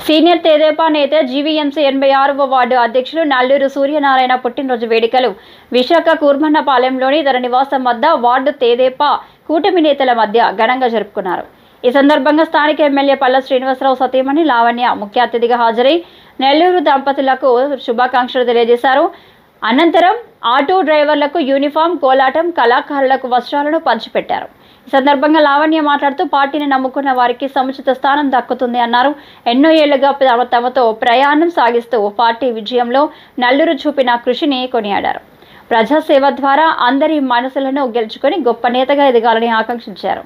Senior తెదేపా నేత GVMC 86వ ward అధ్యక్షులు నల్లూరు సూర్యనారాయణ పుట్టినరోజు వేడుకలు విశాఖ కూర్మన్నపాలెంలోని తన నివాసం వద్ద వార్డు తెదేపా కూటమి నేతల మధ్య ఘనంగా జరుపుకున్నారు. ఈ సందర్భంగా స్థానిక ఎమ్మెల్యే పల్ల శ్రీనివాసరావు సతీమణి లావణ్య ముఖ్య అతిథిగా హాజరై నెల్లూరు దంపతులకు శుభాకాంక్షలు తెలియజేశారు. అనంతరం ఆటో డ్రైవర్లకు యూనిఫామ్, కోలాటం, కళాకారులకు వస్త్రాలను పంచిపెట్టారు. ఈ సందర్భంగా లావణ్య మాట్లాడుతూ పార్టీని నమ్ముకున్న వారికి సముచిత స్థానం దక్కుతుంది అన్నారు. ఎన్నో ఏళ్లుగా తమతో ప్రయాణం సాగిస్తూ పార్టీ విజయంలో నల్లూరు చూపిన కృషిని కొనియాడారు. ప్రజాసేవ ద్వారా అందరి మనసులను గెలుచుకొని గొప్ప నేతగా ఎదగాలని ఆకాంక్షించారు.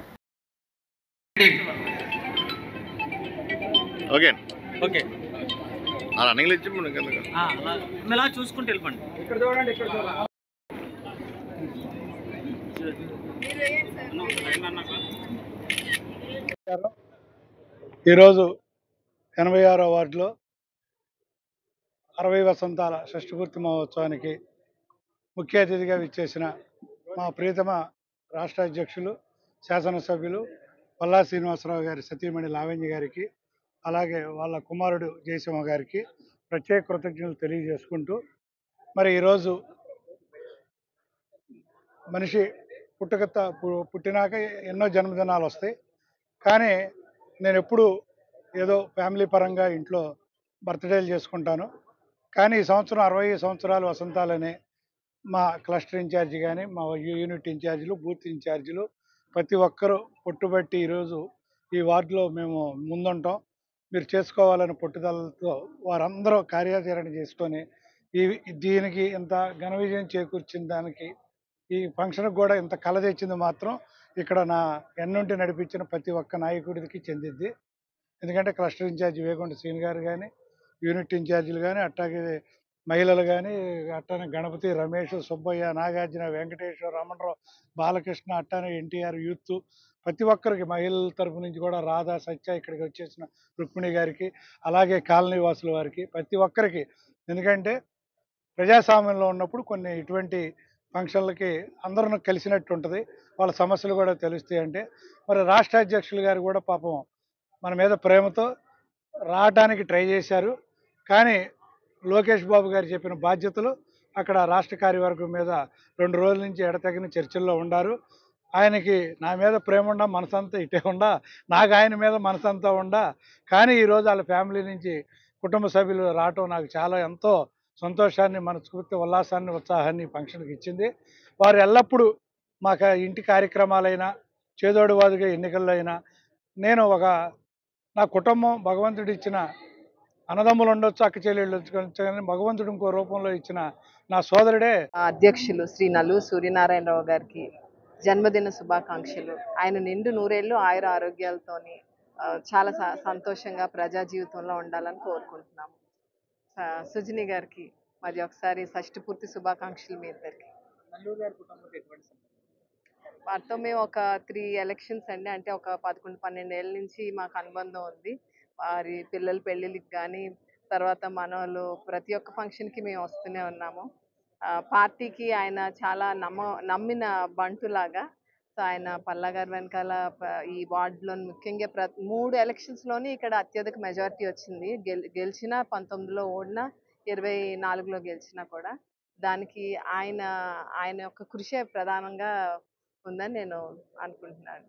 ఈరోజు 86వ వార్డులో 60 వసంతాల షష్ఠపూర్తి మహోత్సవానికి ముఖ్య అతిథిగా విచ్చేసిన మా ప్రియతమ రాష్ట్ర అధ్యక్షులు, శాసనసభ్యులు పల్లా శ్రీనివాసరావు గారి సతీమణి లావణ్య గారికి, అలాగే వాళ్ళ కుమారుడు జయసింహ గారికి ప్రత్యేక కృతజ్ఞతలు తెలియజేసుకుంటూ, మరి ఈరోజు మనిషి పుట్టినాక ఎన్నో జన్మదినాలు వస్తాయి. కానీ నేను ఎప్పుడు ఏదో ఫ్యామిలీ పరంగా ఇంట్లో బర్త్డేలు చేసుకుంటాను. కానీ ఈ సంవత్సరం 60 సంవత్సరాలు వసంతాలనే మా క్లస్టర్ ఇన్ఛార్జి కానీ, మా యూనిట్ ఇన్ఛార్జీలు, బూత్ ఇన్ఛార్జీలు ప్రతి ఒక్కరూ పట్టుబట్టి ఈరోజు ఈ వార్డులో మేము ముందుంటాం, మీరు చేసుకోవాలని పట్టుదలతో వారందరూ కార్యాచరణ చేసుకొని దీనికి ఇంత ఘన విజయం చేకూర్చిన దానికి, ఈ ఫంక్షన్కి కూడా ఇంత కళ తెచ్చింది మాత్రం ఇక్కడ నా ఎన్నుంటి నడిపించిన ప్రతి ఒక్క నాయకుడికి చెందిద్ది. ఎందుకంటే క్లస్టర్ ఇన్ఛార్జి వేగుంట శ్రీని గారు కానీ, యూనిట్ ఇన్ఛార్జీలు కానీ, అట్లాగే మహిళలు కానీ, అట్టానే గణపతి, రమేష్, సుబ్బయ్య, నాగార్జున, వెంకటేశ్వర, రమణరావు, బాలకృష్ణ, అట్టానే ఎన్టీఆర్ యూత్ ప్రతి ఒక్కరికి, మహిళల తరపు నుంచి కూడా రాధా, సత్య, ఇక్కడికి వచ్చేసిన రుక్మిణి గారికి, అలాగే కాలనీ వాసుల వారికి ప్రతి ఒక్కరికి. ఎందుకంటే ప్రజాస్వామ్యంలో ఉన్నప్పుడు కొన్ని ఇటువంటి ఫంక్షన్లకి అందరూ కలిసినట్టు ఉంటుంది, వాళ్ళ సమస్యలు కూడా తెలుస్తాయి. అంటే మరి రాష్ట్ర అధ్యక్షులు గారు కూడా పాపం మన మీద ప్రేమతో రావడానికి ట్రై చేశారు. కానీ లోకేష్ బాబు గారు చెప్పిన బాధ్యతలు అక్కడ రాష్ట్ర కార్యవర్గం మీద 2 రోజుల నుంచి ఎడతెగని చర్చల్లో ఉన్నారు. ఆయనకి నా మీద ప్రేమ ఉండా, మనసంతా ఇటే ఉండా, నాకు ఆయన మీద మనసంతా ఉండా. కానీ ఈరోజు వాళ్ళ ఫ్యామిలీ నుంచి కుటుంబ సభ్యులు రావటం నాకు చాలా ఎంతో సంతోషాన్ని, మనస్ఫూర్తి, ఉల్లాసాన్ని, ఉత్సాహాన్ని ఫంక్షన్కి ఇచ్చింది. వారు ఎల్లప్పుడూ మాకు ఇంటి కార్యక్రమాలైనా, చేదోడువాదుగా ఎన్నికల్లో అయినా, నేను నా కుటుంబం భగవంతుడు ఇచ్చిన అన్నదమ్ములు ఉండొచ్చు, అక్క చెల్లెళ్ళు ఉండొచ్చు, కానీ భగవంతుడు ఇంకో రూపంలో ఇచ్చిన నా సోదరుడే. అధ్యక్షులు శ్రీ నల్లూరు సూర్యనారాయణరావు గారికి జన్మదిన శుభాకాంక్షలు. ఆయన నిండు నూరేళ్ళు ఆయుర ఆరోగ్యాలతోని చాలా సంతోషంగా ప్రజా జీవితంలో ఉండాలని కోరుకుంటున్నాము. సుజని గారికి మరి ఒకసారి షష్ఠపూర్తి శుభాకాంక్షలు. మీ ఇద్దరికి వారితో మేము ఒక 3 ఎలక్షన్స్ అండి, అంటే ఒక 11-12 ఏళ్ళ నుంచి మాకు అనుబంధం ఉంది. వారి పిల్లల పెళ్ళిళ్ళకి కానీ, తర్వాత మనోళ్ళు ప్రతి ఒక్క ఫంక్షన్కి మేము వస్తూనే ఉన్నాము. పార్టీకి ఆయన చాలా నమ్మిన బంటులాగా. సో ఆయన పల్లా గారి వెనకాల ఈ వార్డులో ముఖ్యంగా 3 ఎలక్షన్స్లోని ఇక్కడ అత్యధిక మెజారిటీ వచ్చింది. గెలిచిన 19లో ఓడినా, 24లో గెలిచినా కూడా దానికి ఆయన యొక్క కృషి ప్రధానంగా ఉందని నేను అనుకుంటున్నాను.